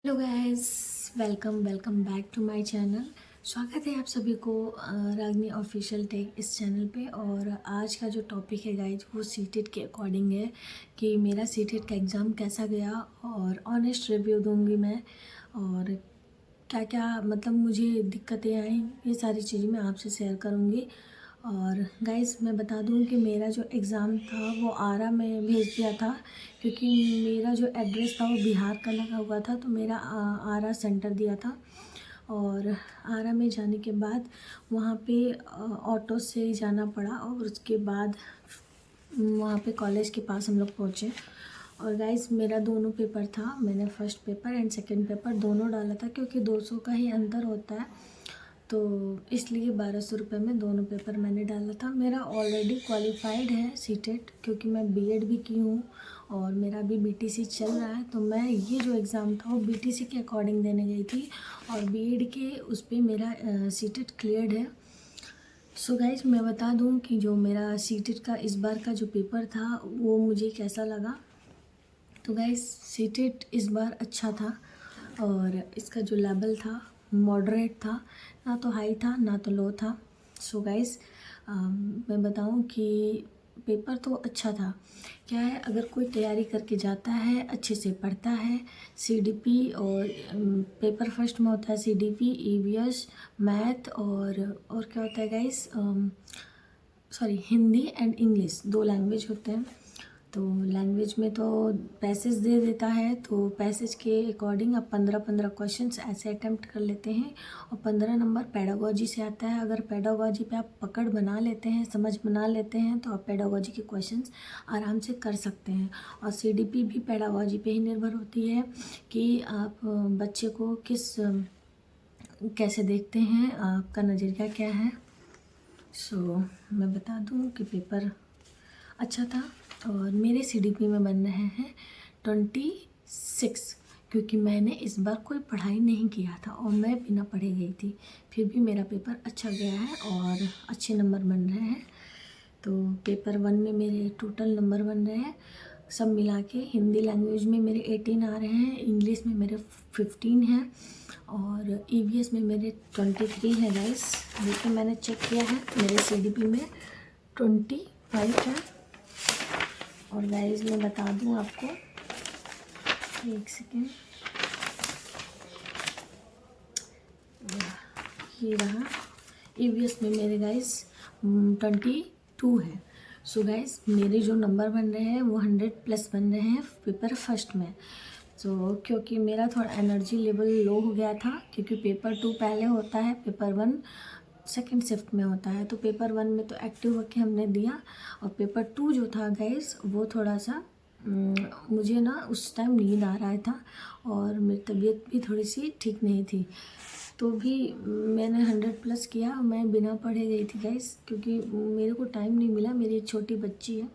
Hello guys, welcome welcome back to my channel. स्वागत है आप सभी को रागनी ऑफिशियल टेक इस चैनल पे। और आज का जो टॉपिक है गाइस वो सीटेट के अकॉर्डिंग है कि मेरा सीटेट का एग्ज़ाम कैसा गया और ऑनेस्ट रिव्यू दूंगी मैं। और क्या क्या मतलब मुझे दिक्कतें आई, ये सारी चीज़ें मैं आपसे शेयर करूंगी। और गाइस मैं बता दूं कि मेरा जो एग्ज़ाम था वो आरा में भेज दिया था, क्योंकि मेरा जो एड्रेस था वो बिहार का लगा हुआ था, तो मेरा आरा सेंटर दिया था। और आरा में जाने के बाद वहाँ पे ऑटो से जाना पड़ा और उसके बाद वहाँ पे कॉलेज के पास हम लोग पहुँचे। और गाइस मेरा दोनों पेपर था, मैंने first paper and second paper दोनों डाला था, क्योंकि 200 का ही अंतर होता है, तो इसलिए 1200 रुपये में दोनों पेपर मैंने डाला था। मेरा ऑलरेडी क्वालिफाइड है सीटेट, क्योंकि मैं बीएड भी की हूँ और मेरा अभी बीटीसी चल रहा है। तो मैं ये जो एग्ज़ाम था वो बीटीसी के अकॉर्डिंग देने गई थी और बीएड के उस पर मेरा सीटेट क्लियर्ड है। सो गाइज मैं बता दूं कि जो मेरा सीटेट का इस बार का जो पेपर था वो मुझे कैसा लगा। तो गाइज सीटेट इस बार अच्छा था और इसका जो लेवल था मॉडरेट था, ना तो हाई था ना तो लो था। सो गाइज मैं बताऊं कि पेपर तो अच्छा था। क्या है, अगर कोई तैयारी करके जाता है, अच्छे से पढ़ता है, सीडीपी और पेपर फर्स्ट में होता है सीडीपी, ईवीएस, मैथ और क्या होता है guys, sorry Hindi and English, दो लैंग्वेज होते हैं। तो लैंग्वेज में तो पैसेज दे देता है, तो पैसेज के अकॉर्डिंग आप 15-15 क्वेश्चंस ऐसे अटेम्प्ट कर लेते हैं और 15 नंबर पेडागोजी से आता है। अगर पेडागोजी पे आप पकड़ बना लेते हैं, समझ बना लेते हैं, तो आप पेडागोजी के क्वेश्चंस आराम से कर सकते हैं। और सीडीपी भी पेडागोजी पे ही निर्भर होती है कि आप बच्चे को कैसे देखते हैं, आपका नज़रिया क्या है। सो मैं बता दूं कि पेपर अच्छा था और मेरे सीडीपी में बन रहे हैं 26, क्योंकि मैंने इस बार कोई पढ़ाई नहीं किया था और मैं बिना पढ़े गई थी, फिर भी मेरा पेपर अच्छा गया है और अच्छे नंबर बन रहे हैं। तो पेपर 1 में मेरे टोटल नंबर बन रहे हैं सब मिला के। हिंदी लैंग्वेज में मेरे 18 आ रहे हैं, इंग्लिश में मेरे 15 हैं और ईवीएस में मेरे 23 है गाइस। देखिए मैंने चेक किया है, मेरे सीडीपी में 25 है। और गाइस मैं बता दूं आपको, एक सेकेंड, ये रहा ईवीएस में मेरे गाइस 22 है। सो गाइस मेरे जो नंबर बन रहे हैं वो 100+ बन रहे हैं पेपर फर्स्ट में। सो क्योंकि मेरा थोड़ा एनर्जी लेवल लो हो गया था, क्योंकि पेपर 2 पहले होता है, पेपर 1 सेकेंड शिफ्ट में होता है। तो पेपर 1 में तो एक्टिव होके हमने दिया और पेपर 2 जो था गाइस वो थोड़ा सा मुझे ना उस टाइम नींद आ रहा था और मेरी तबीयत भी थोड़ी सी ठीक नहीं थी, तो भी मैंने 100+ किया। मैं बिना पढ़े गई थी गाइस, क्योंकि मेरे को टाइम नहीं मिला, मेरी एक छोटी बच्ची है।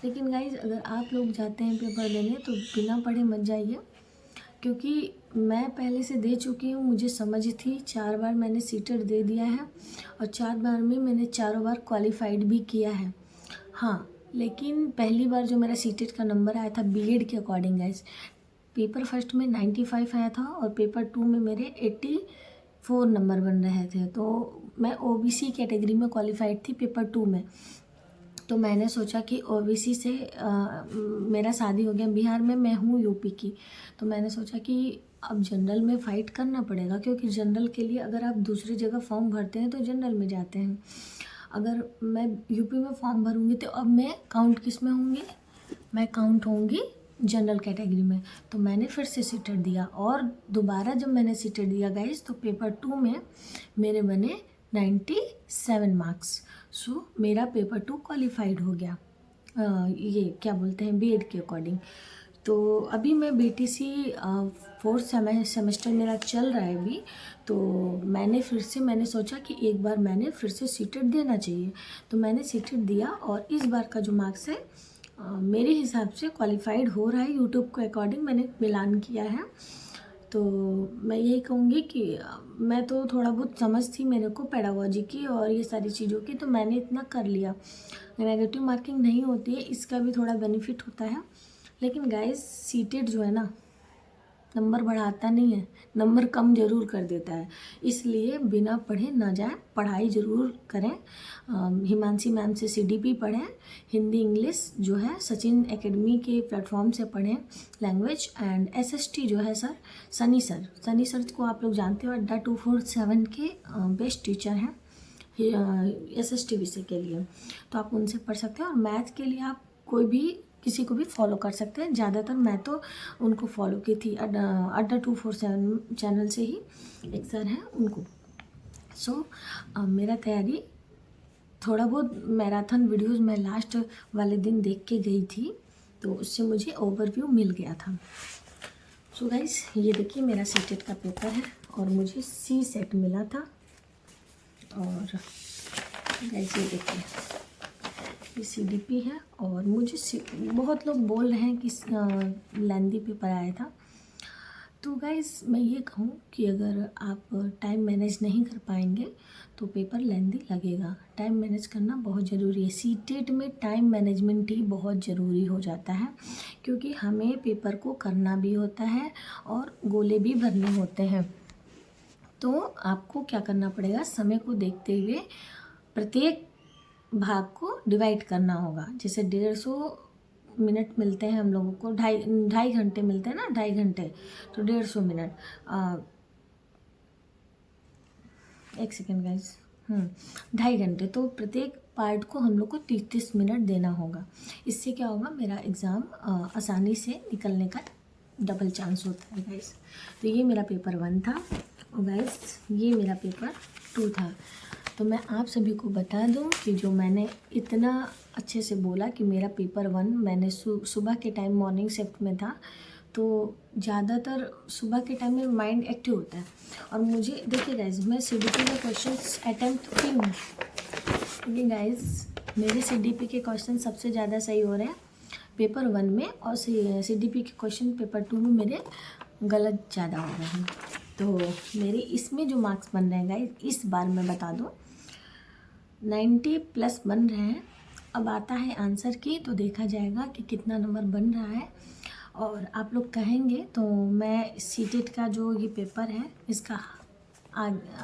लेकिन गाइस अगर आप लोग जाते हैं पेपर देने तो बिना पढ़े मत जाइए, क्योंकि मैं पहले से दे चुकी हूँ, मुझे समझ थी। 4 बार मैंने सीटेट दे दिया है और 4 बार में मैंने चारों बार क्वालिफाइड भी किया है। हाँ, लेकिन पहली बार जो मेरा सीटेट का नंबर आया था बीएड के अकॉर्डिंग गाइस, पेपर फर्स्ट में 95 आया था और पेपर 2 में मेरे 84 नंबर बन रहे थे। तो मैं ओबीसी कैटेगरी में क्वालिफाइड थी पेपर 2 में। तो मैंने सोचा कि ओबीसी से मेरा शादी हो गया बिहार में, मैं हूँ यूपी की, तो मैंने सोचा कि अब जनरल में फ़ाइट करना पड़ेगा, क्योंकि जनरल के लिए अगर आप दूसरी जगह फॉर्म भरते हैं तो जनरल में जाते हैं। अगर मैं यूपी में फॉर्म भरूंगी तो अब मैं काउंट किस में होंगी, मैं काउंट होंगी जनरल कैटेगरी में। तो मैंने फिर से सीटेट दिया और दोबारा जब मैंने सीटेट दिया गाइस तो पेपर 2 में मेरे बने 97 मार्क्स। सो मेरा पेपर 2 क्वालिफाइड हो गया, ये क्या बोलते हैं बीएड के अकॉर्डिंग। तो अभी मैं बीटीसी 4th सेमेस्टर मेरा चल रहा है अभी। तो मैंने सोचा कि एक बार मैंने फिर से सीटेट देना चाहिए, तो मैंने सीटेट दिया और इस बार का जो मार्क्स है मेरे हिसाब से क्वालिफाइड हो रहा है। यूट्यूब के अकॉर्डिंग मैंने मिलान किया है। तो मैं यही कहूँगी कि मैं तो थोड़ा बहुत समझ थी मेरे को पेडागोजी की और ये सारी चीज़ों की, तो मैंने इतना कर लिया। नेगेटिव मार्किंग नहीं होती है, इसका भी थोड़ा बेनिफिट होता है। लेकिन गाइस सीटेट जो है ना, नंबर बढ़ाता नहीं है, नंबर कम ज़रूर कर देता है। इसलिए बिना पढ़े ना जाए, पढ़ाई ज़रूर करें। हिमांशी मैम से CDP पढ़ें, हिंदी इंग्लिश जो है सचिन एकेडमी के प्लेटफॉर्म से पढ़ें लैंग्वेज, एंड SST जो है सर सनी सर को आप लोग जानते हो, अड्डा 247 के बेस्ट टीचर हैं SST विषय के लिए, तो आप उनसे पढ़ सकते हैं। और मैथ के लिए आप कोई भी किसी को भी फॉलो कर सकते हैं। ज़्यादातर मैं तो उनको फॉलो की थी, अड्डा 247 चैनल से ही एक सर हैं उनको। सो मेरा तैयारी थोड़ा बहुत मैराथन वीडियोस मैं लास्ट वाले दिन देख के गई थी, तो उससे मुझे ओवरव्यू मिल गया था। सो गाइस, ये देखिए मेरा सीटेट का पेपर है और मुझे C सेट मिला था। और गाइस ये देखिए ये CDP है, और मुझे बहुत लोग बोल रहे हैं कि लेंदी पेपर आया था। तो गाइस मैं ये कहूँ कि अगर आप टाइम मैनेज नहीं कर पाएंगे तो पेपर लेंदी लगेगा। टाइम मैनेज करना बहुत ज़रूरी है। सीटेट में टाइम मैनेजमेंट ही बहुत ज़रूरी हो जाता है, क्योंकि हमें पेपर को करना भी होता है और गोले भी भरने होते हैं। तो आपको क्या करना पड़ेगा, समय को देखते हुए प्रत्येक भाग को डिवाइड करना होगा। जैसे 150 मिनट मिलते हैं हम लोगों को, ढाई घंटे मिलते हैं ना, 2.5 घंटे, तो 150 मिनट, एक सेकेंड गाइस, 2.5 घंटे, तो प्रत्येक पार्ट को हम लोग को 30-30 मिनट देना होगा। इससे क्या होगा, मेरा एग्ज़ाम आसानी से निकलने का डबल चांस होता है गाइस। तो ये मेरा पेपर 1 था, और गाइस ये मेरा पेपर 2 था। तो मैं आप सभी को बता दूं कि जो मैंने इतना अच्छे से बोला कि मेरा पेपर 1 मैंने सुबह के टाइम मॉर्निंग शिफ्ट में था, तो ज़्यादातर सुबह के टाइम में माइंड एक्टिव होता है। और मुझे देखिए गाइज, मैं CDP के क्वेश्चंस अटैम्प्ट की हूँ, क्योंकि गाइज मेरे CDP के क्वेश्चन सबसे ज़्यादा सही हो रहे हैं पेपर 1 में, और CDP के क्वेश्चन पेपर 2 में मेरे गलत ज़्यादा हो रहे हैं। तो मेरे इसमें जो मार्क्स बन रहे हैं गाइज, इस बार मैं बता दूँ 90+ बन रहे हैं। अब आता है आंसर की, तो देखा जाएगा कि कितना नंबर बन रहा है। और आप लोग कहेंगे तो मैं सीटेट का जो ये पेपर है इसका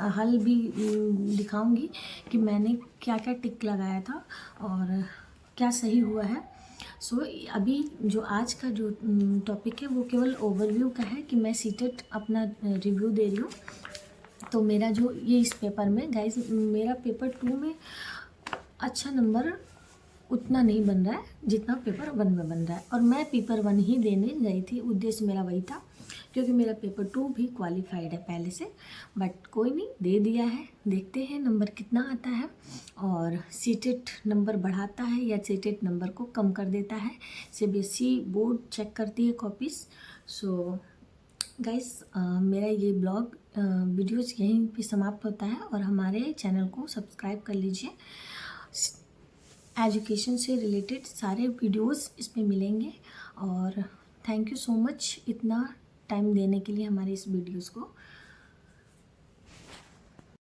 हल भी दिखाऊंगी कि मैंने क्या क्या टिक लगाया था और क्या सही हुआ है। सो अभी जो आज का जो टॉपिक है वो केवल ओवरव्यू का है कि मैं सीटेट अपना रिव्यू दे रही हूँ। तो मेरा जो ये इस पेपर में गाइज, मेरा पेपर 2 में अच्छा नंबर उतना नहीं बन रहा है जितना पेपर 1 में बन रहा है, और मैं पेपर 1 ही देने गई थी, उद्देश्य मेरा वही था, क्योंकि मेरा पेपर 2 भी क्वालिफाइड है पहले से। बट कोई नहीं, दे दिया है, देखते हैं नंबर कितना आता है, और सीटेट नंबर बढ़ाता है या सीटेट नंबर को कम कर देता है। CBSE बोर्ड चेक करती है कॉपीज़। सो गाइस, मेरा ये ब्लॉग वीडियोज़ यहीं पे समाप्त होता है, और हमारे चैनल को सब्सक्राइब कर लीजिए। एजुकेशन से रिलेटेड सारे वीडियोस इसमें मिलेंगे। और थैंक यू सो मच इतना टाइम देने के लिए हमारे इस वीडियोस को।